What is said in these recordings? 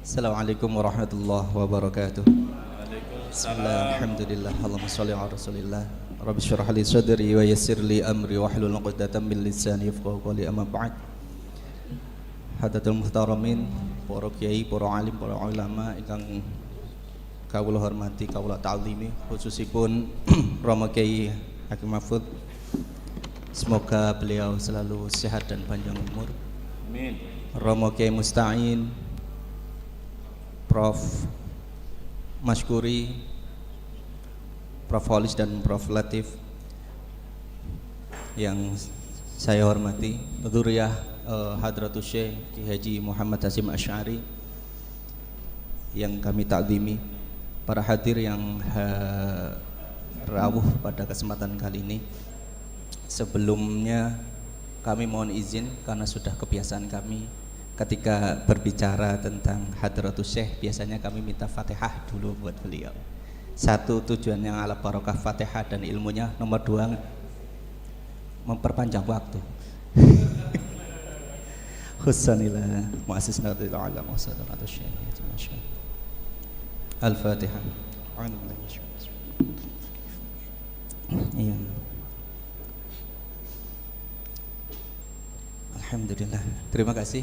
Assalamualaikum warahmatullahi wabarakatuh. Bismillah, alhamdulillah, Allahumma sholli ala rasulillah. Rabbi shrah li sadri wa yassir li amri wahlul 'uqdatam min lisani yafqahu qawli, amma ba'd. Hadatul muhtaramin, para kiai, para alim, para ulama ingkang kawula hormati, kawula ta'zimi, khususipun Rama Kiai Hakim Mahfud. Semoga beliau selalu sehat dan panjang umur. Amin. Rama Kiai Musta'in, Prof. Masykuri, Prof. Holis dan Prof. Latif yang saya hormati, Dzurriyyah Hadratus Syekh Ki Haji Muhammad Hasyim Asy'ari yang kami takzimi, para hadir yang rawuh pada kesempatan kali ini. Sebelumnya kami mohon izin karena sudah kebiasaan kami ketika berbicara tentang Hadratus Syekh biasanya kami minta Fatihah dulu buat beliau. Satu, tujuannya ala barokah Fatihah dan ilmunya. Nomor dua, memperpanjang waktu. Khusanillah muassis Nahdlatul Ulama Hadratus Syekh. Al-Fatihah. Iya. Alhamdulillah. Terima kasih.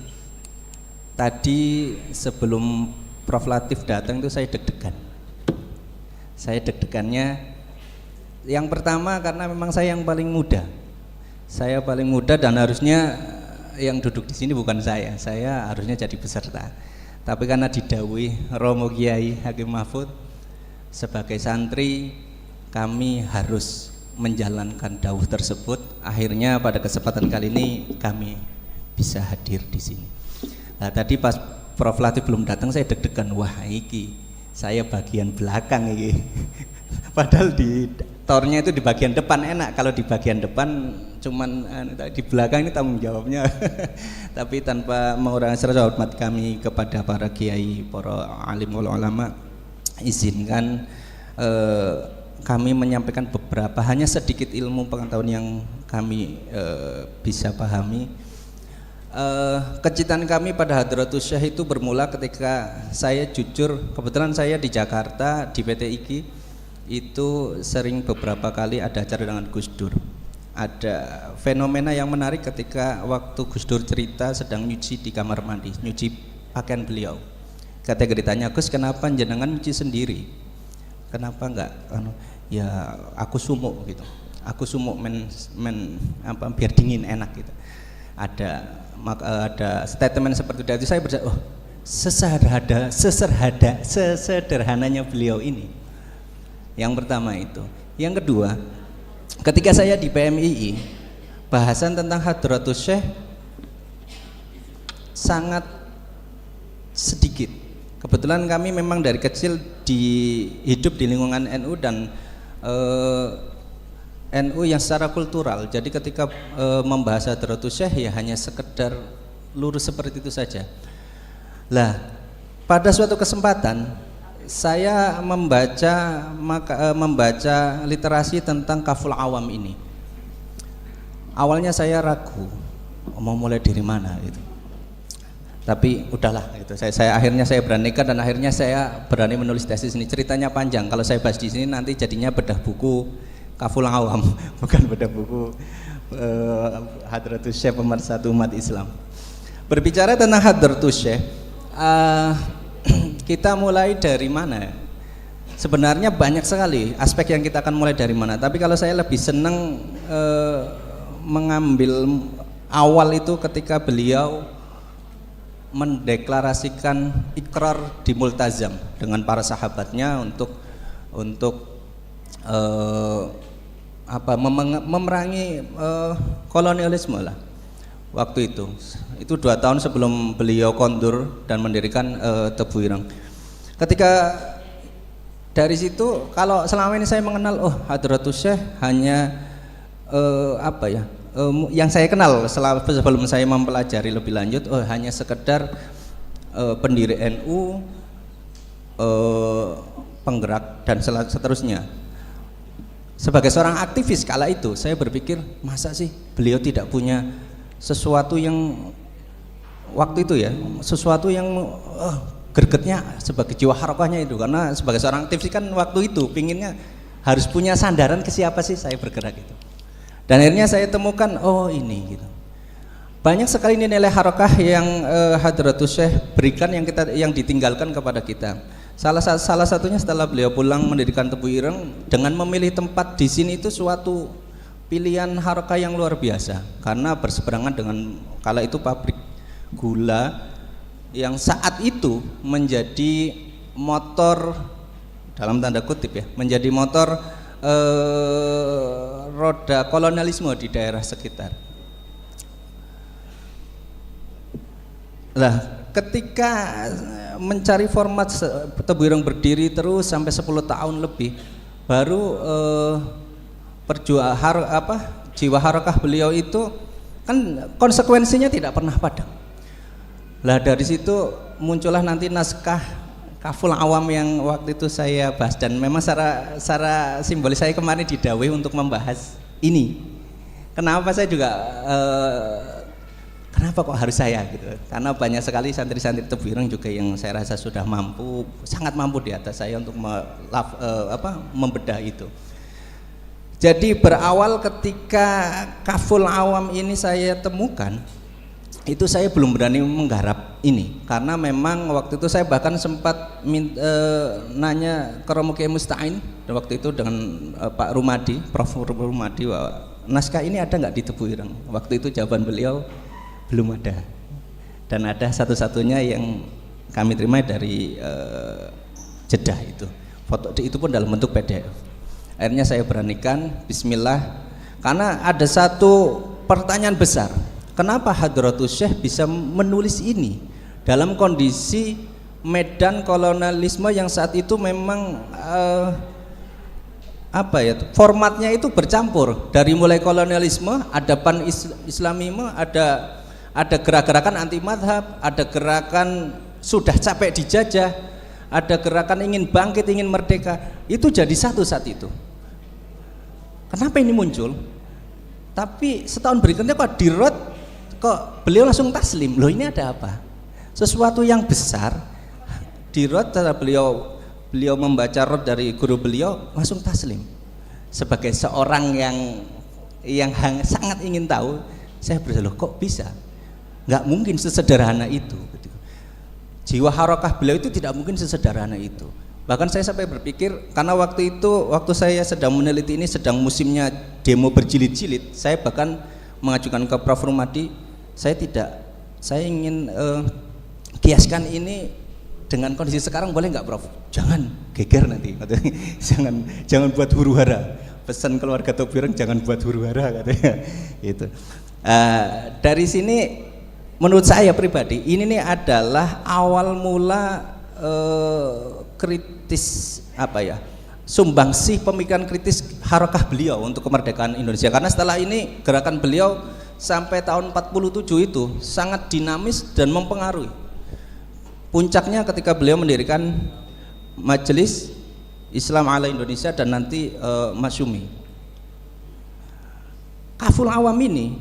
Tadi sebelum Prof. Latif datang itu saya deg-degan. Saya deg-degannya yang pertama karena memang saya yang paling muda. Saya paling muda dan harusnya yang duduk di sini bukan saya. Saya harusnya jadi peserta. Tapi karena didhawuhi Romo Kiai Hakim Mahfud sebagai santri kami harus menjalankan dawuh tersebut. Akhirnya pada kesempatan kali ini kami bisa hadir di sini. Nah, tadi pas Prof. Latif belum datang saya deg-degan, wah iki saya bagian belakang iki. Padahal di tornya itu di bagian depan enak, kalau di bagian depan cuman di belakang ini tanggung jawabnya. Tapi tanpa mengurangi rasa hormat kami kepada para kiai, para alim ulama, izinkan kami menyampaikan beberapa hanya sedikit ilmu pengetahuan yang kami bisa pahami. Kecintaan kami pada Hadratus Syekh itu bermula ketika saya jujur, kebetulan saya di Jakarta di PT IKI itu sering beberapa kali ada acara dengan Gus Dur. Ada fenomena yang menarik ketika waktu Gus Dur cerita sedang nyuci di kamar mandi, nyuci pakaian beliau. Ketika ditanya, Gus kenapa jenengan nyuci sendiri? Kenapa enggak? Ya aku sumuk gitu. Aku sumuk biar dingin enak gitu. Ada statement seperti itu. Saya berkata, oh sesederhananya beliau ini. Yang pertama itu. Yang kedua, ketika saya di PMII, bahasan tentang Hadratus Syekh sangat sedikit. Kebetulan kami memang dari kecil hidup di lingkungan NU dan NU yang secara kultural. Jadi ketika membahas Hadratus Syekh ya hanya sekedar lurus seperti itu saja. Lah, pada suatu kesempatan saya membaca literasi tentang Kaful Awam ini. Awalnya saya ragu mau mulai dari mana gitu. Tapi udahlah gitu. Akhirnya saya beranikan dan akhirnya saya berani menulis tesis ini. Ceritanya panjang. Kalau saya bahas di sini nanti jadinya bedah buku Kaful Awam, bukan bedah buku Hadratus Syekh pemersatu umat Islam. Berbicara tentang Hadratus Syekh, kita mulai dari mana? Sebenarnya banyak sekali aspek yang kita akan mulai dari mana. Tapi kalau saya lebih senang mengambil awal itu ketika beliau mendeklarasikan ikrar di Multazam dengan para sahabatnya untuk memerangi kolonialisme lah waktu itu 2 tahun sebelum beliau kondur dan mendirikan Tebu Ireng. Ketika dari situ, kalau selama ini saya mengenal Hadratus Syekh hanya yang saya kenal sebelum saya mempelajari lebih lanjut hanya sekedar pendiri NU, penggerak dan seterusnya. Sebagai seorang aktivis kala itu saya berpikir, masa sih beliau tidak punya sesuatu yang waktu itu ya, sesuatu yang gregetnya sebagai jiwa harokahnya itu, karena sebagai seorang aktivis kan waktu itu pinginnya harus punya sandaran ke siapa sih saya bergerak itu. Dan akhirnya saya temukan, oh ini gitu. Banyak sekali nilai harokah yang Hadratus Syekh berikan yang ditinggalkan kepada kita. Salah satunya setelah beliau pulang mendirikan Tebu Ireng, dengan memilih tempat di sini itu suatu pilihan harokah yang luar biasa, karena berseberangan dengan kala itu pabrik gula yang saat itu menjadi motor, dalam tanda kutip ya, menjadi motor roda kolonialisme di daerah sekitar. Lah, ketika mencari format Tebu Ireng berdiri terus sampai 10 tahun lebih, baru jiwa harokah beliau itu kan konsekuensinya tidak pernah padam. Lah dari situ muncullah nanti naskah Kaful Awam yang waktu itu saya bahas, dan memang secara simbolis saya kemarin didawai untuk membahas ini. Kenapa saya juga kenapa kok harus saya gitu? Karena banyak sekali santri-santri Tebu Ireng juga yang saya rasa sudah mampu, sangat mampu di atas saya untuk membedah itu. Jadi berawal ketika Kaful Awam ini saya temukan, itu saya belum berani menggarap ini, karena memang waktu itu saya bahkan sempat nanya ke Romo Kiai Musta'in waktu itu dengan Pak Rumadi, Prof. Rumadi, naskah ini ada nggak di Tebu Ireng? Waktu itu jawaban beliau belum ada, dan ada satu-satunya yang kami terima dari Jeddah itu, foto itu pun dalam bentuk PDF. Akhirnya saya beranikan, Bismillah, karena ada satu pertanyaan besar. Kenapa Hadratus Syekh bisa menulis ini dalam kondisi medan kolonialisme yang saat itu memang formatnya itu bercampur, dari mulai kolonialisme, ada pan-islamisme, ada gerak-gerakan anti madhab, ada gerakan sudah capek dijajah, ada gerakan ingin bangkit, ingin merdeka. Itu jadi satu saat itu. Kenapa ini muncul? Tapi setahun berikutnya kok beliau langsung taslim. Loh, ini ada apa? Sesuatu yang besar di rot, beliau membaca rot dari guru beliau langsung taslim. Sebagai seorang yang sangat ingin tahu, saya berpikir, loh kok bisa? Nggak mungkin sesederhana itu. Jiwa harokah beliau itu tidak mungkin sesederhana itu. Bahkan saya sampai berpikir, karena waktu saya sedang meneliti ini, sedang musimnya demo berjilid-jilid, saya bahkan mengajukan ke Prof. Rumadi, saya ingin kiaskan ini dengan kondisi sekarang, boleh nggak Prof? Jangan, geger nanti, jangan buat huru hara. Pesan keluarga Tebu Ireng, jangan buat huru hara, katanya. Itu. Dari sini, menurut saya pribadi, ini nih adalah awal mula kritis sumbangsih pemikiran kritis harokah beliau untuk kemerdekaan Indonesia. Karena setelah ini gerakan beliau sampai tahun 47 itu sangat dinamis dan mempengaruhi. Puncaknya ketika beliau mendirikan Majelis Islam ala Indonesia dan nanti Masyumi. Kaful Awam ini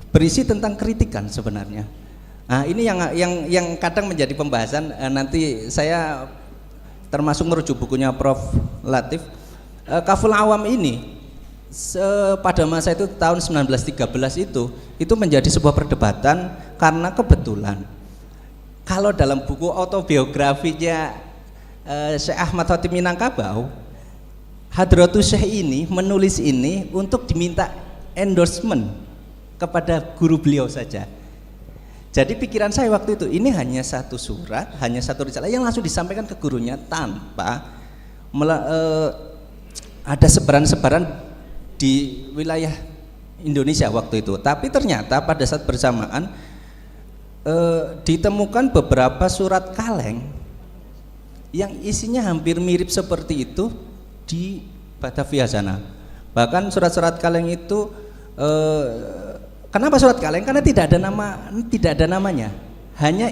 berisi tentang kritikan sebenarnya. Nah, ini yang kadang menjadi pembahasan, nanti saya termasuk merujuk bukunya Prof. Latif. Kaful Awam ini pada masa itu tahun 1913 itu menjadi sebuah perdebatan, karena kebetulan kalau dalam buku autobiografinya Syekh Ahmad Khatib Minangkabau, Hadratus Syekh ini menulis ini untuk diminta endorsement kepada guru beliau saja. Jadi pikiran saya waktu itu, ini hanya satu surat, hanya satu risalah yang langsung disampaikan ke gurunya tanpa ada sebaran-sebaran di wilayah Indonesia waktu itu. Tapi ternyata pada saat bersamaan ditemukan beberapa surat kaleng yang isinya hampir mirip seperti itu di Batavia sana. Bahkan surat-surat kaleng itu kenapa surat kaleng? Karena tidak ada namanya, hanya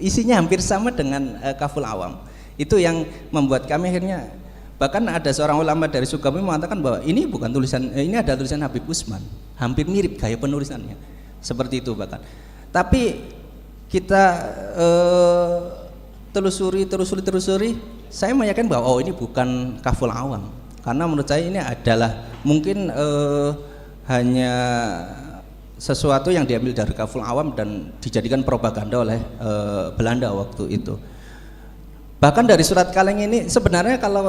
isinya hampir sama dengan Kaful Awam. Itu yang membuat kami akhirnya, bahkan ada seorang ulama dari Sukabumi mengatakan bahwa ini bukan tulisan, ini ada tulisan Habib Usman, hampir mirip gaya penulisannya, seperti itu bahkan. Tapi kita telusuri, saya meyakinkan bahwa oh ini bukan kaful awam, karena menurut saya ini adalah mungkin hanya sesuatu yang diambil dari kaful awam dan dijadikan propaganda oleh Belanda waktu itu. Bahkan dari surat kaleng ini sebenarnya kalau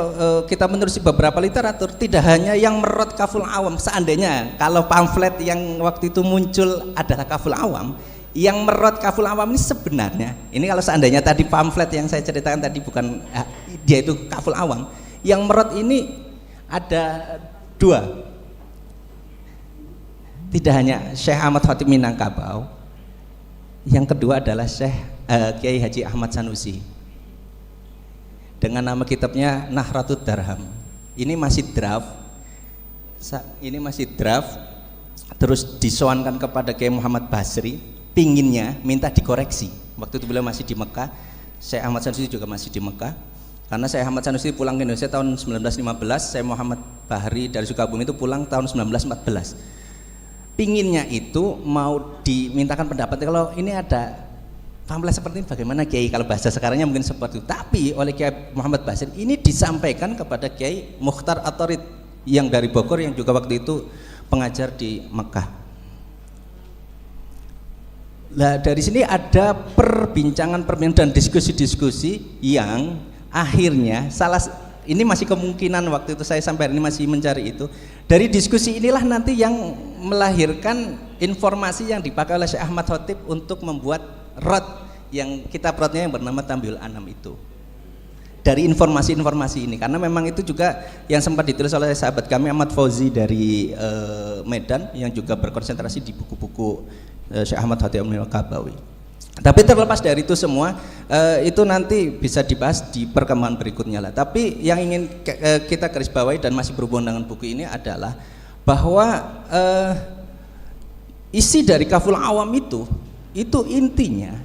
kita menelusuri beberapa literatur, tidak hanya yang merot kaful awam. Seandainya kalau pamflet yang waktu itu muncul adalah kaful awam, yang merot kaful awam ini sebenarnya, ini kalau seandainya tadi pamflet yang saya ceritakan tadi bukan dia itu kaful awam, yang merot ini ada dua. Tidak hanya Syekh Ahmad Khatib Minangkabau, yang kedua adalah Syekh Kiai Haji Ahmad Sanusi dengan nama kitabnya Nahratud Darham. Ini masih draft, terus disoankan kepada Kiai Muhammad Basri, pinginnya minta dikoreksi. Waktu itu beliau masih di Mekah, Syekh Ahmad Sanusi juga masih di Mekah. Karena Syekh Ahmad Sanusi pulang ke Indonesia tahun 1915, Syekh Muhammad Bahri dari Sukabumi itu pulang tahun 1914. Pinginnya itu mau dimintakan pendapat, kalau ini ada pamflet seperti ini bagaimana Kiai, kalau bahasa sekarangnya mungkin seperti itu. Tapi oleh Kiai Muhammad Basir ini disampaikan kepada Kiai Mukhtar At-Tarid yang dari Bogor, yang juga waktu itu pengajar di Mekah. Nah dari sini ada perbincangan dan diskusi-diskusi yang akhirnya ini masih kemungkinan waktu itu saya sampai hari ini masih mencari itu. Dari diskusi inilah nanti yang melahirkan informasi yang dipakai oleh Syekh Ahmad Khatib untuk membuat rot yang kitab rotnya yang bernama Tambiul Anam itu. Dari informasi-informasi ini, karena memang itu juga yang sempat ditulis oleh sahabat kami Ahmad Fauzi dari Medan, yang juga berkonsentrasi di buku-buku Syekh Ahmad Khatib Minangkabawi. Tapi terlepas dari itu semua, itu nanti bisa dibahas di perkembangan berikutnya lah. Tapi yang ingin kita garis bawahi dan masih berhubungan dengan buku ini adalah bahwa isi dari kaful awam itu intinya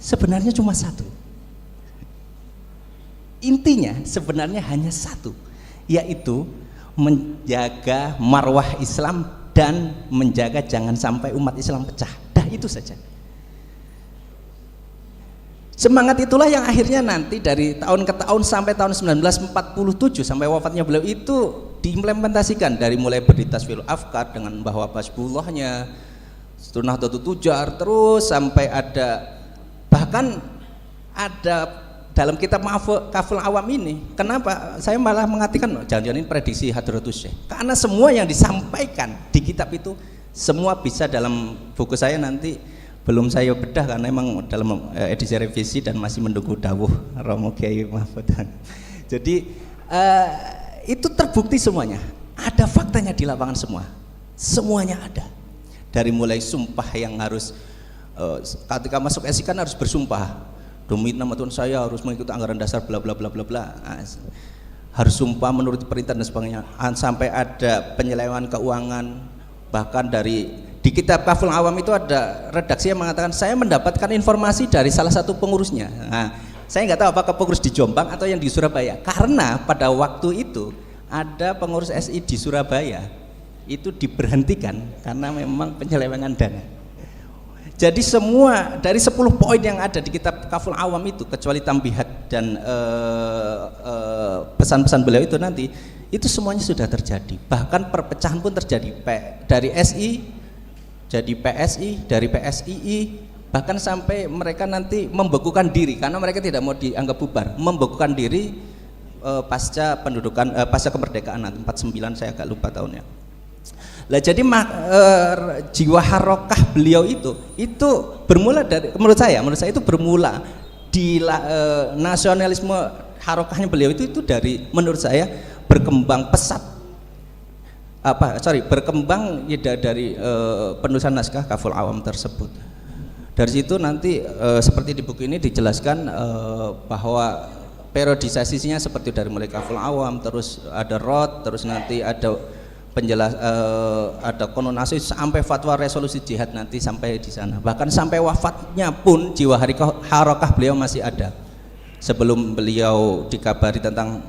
sebenarnya cuma satu. Intinya sebenarnya hanya satu, yaitu menjaga marwah Islam dan menjaga jangan sampai umat Islam pecah. Dah itu saja. Semangat itulah yang akhirnya nanti dari tahun ke tahun sampai tahun 1947 sampai wafatnya beliau itu diimplementasikan, dari mulai berditasfirul afkar dengan bahwa Basbullahnya, Nahdlatul Tujar, terus sampai ada bahkan ada dalam kitab Kaful Awam ini. Kenapa saya malah mengatakan jangan-jangan ini prediksi Hadratus Syekh, karena semua yang disampaikan di kitab itu semua bisa dalam buku saya nanti. Belum saya bedah karena memang dalam edisi revisi dan masih menunggu dawuh Romo Kiai Mahfud. Jadi itu terbukti semuanya, ada faktanya di lapangan semua, semuanya ada. Dari mulai sumpah yang harus ketika masuk SI kan harus bersumpah, demi nama Tuhan saya harus mengikuti anggaran dasar bla bla bla bla bla, harus sumpah menurut perintah dan sebagainya, sampai ada penyelewengan keuangan. Bahkan di kitab Kaful Awam itu ada redaksi yang mengatakan saya mendapatkan informasi dari salah satu pengurusnya. Nah, saya nggak tahu apakah pengurus di Jombang atau yang di Surabaya, karena pada waktu itu ada pengurus SI di Surabaya itu diberhentikan karena memang penyelewengan dana. Jadi semua dari 10 poin yang ada di kitab Kaful Awam itu, kecuali tambihat dan pesan-pesan beliau itu nanti, itu semuanya sudah terjadi. Bahkan perpecahan pun terjadi dari SI jadi PSI, dari PSII, bahkan sampai mereka nanti membekukan diri karena mereka tidak mau dianggap bubar, membekukan diri pasca kemerdekaan 49, saya agak lupa tahunnya. Lah jadi jiwa harokah beliau itu bermula dari, menurut saya itu bermula di nasionalisme harokahnya beliau itu dari, menurut saya berkembang pesat berkembang dari penulisan naskah Kaful Awam tersebut. Dari situ nanti seperti di buku ini dijelaskan bahwa periodisasinya seperti dari mulai Kaful Awam, terus ada rot, terus nanti ada ada kononasi sampai fatwa resolusi jihad nanti sampai di sana. Bahkan sampai wafatnya pun jiwa harokah beliau masih ada. Sebelum beliau dikabari tentang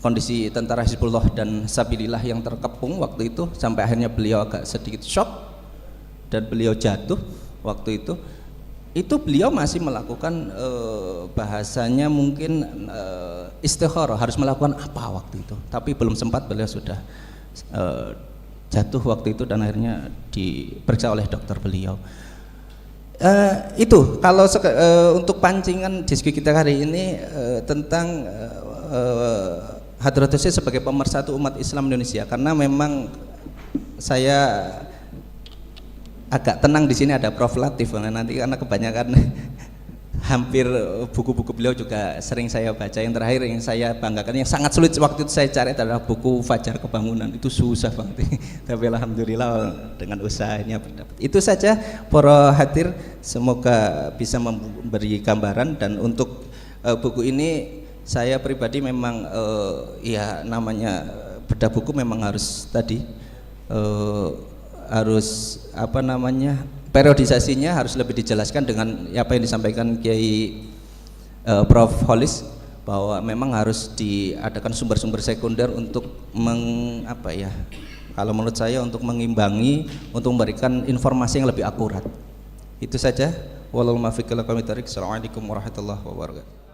kondisi tentara Hizbullah dan Sabilillah yang terkepung waktu itu, sampai akhirnya beliau agak sedikit shock dan beliau jatuh waktu itu. itu beliau masih melakukan bahasanya mungkin istikharah, harus melakukan apa waktu itu, tapi belum sempat, beliau sudah jatuh waktu itu dan akhirnya diperiksa oleh dokter beliau. Itu kalau untuk pancingan diskusi kita hari ini tentang Hadratus Syekh sebagai pemersatu umat Islam Indonesia, karena memang saya agak tenang di sini ada Prof Latif nanti, karena kebanyakan hampir buku-buku beliau juga sering saya baca. Yang terakhir yang saya banggakan, yang sangat sulit waktu itu saya cari adalah buku Fajar Kebangunan, itu susah banget tapi alhamdulillah dengan usahanya berdapat. Itu saja para hadir, semoga bisa memberi gambaran. Dan untuk buku ini saya pribadi memang ya namanya bedah buku memang harus tadi harus apa namanya, periodisasinya harus lebih dijelaskan dengan apa yang disampaikan Kiai Prof Holis, bahwa memang harus diadakan sumber-sumber sekunder untuk apa ya, kalau menurut saya untuk mengimbangi, untuk memberikan informasi yang lebih akurat. Itu saja. Wallahul muwaffiq ila aqwamit thoriq. Assalamualaikum warahmatullahi wabarakatuh.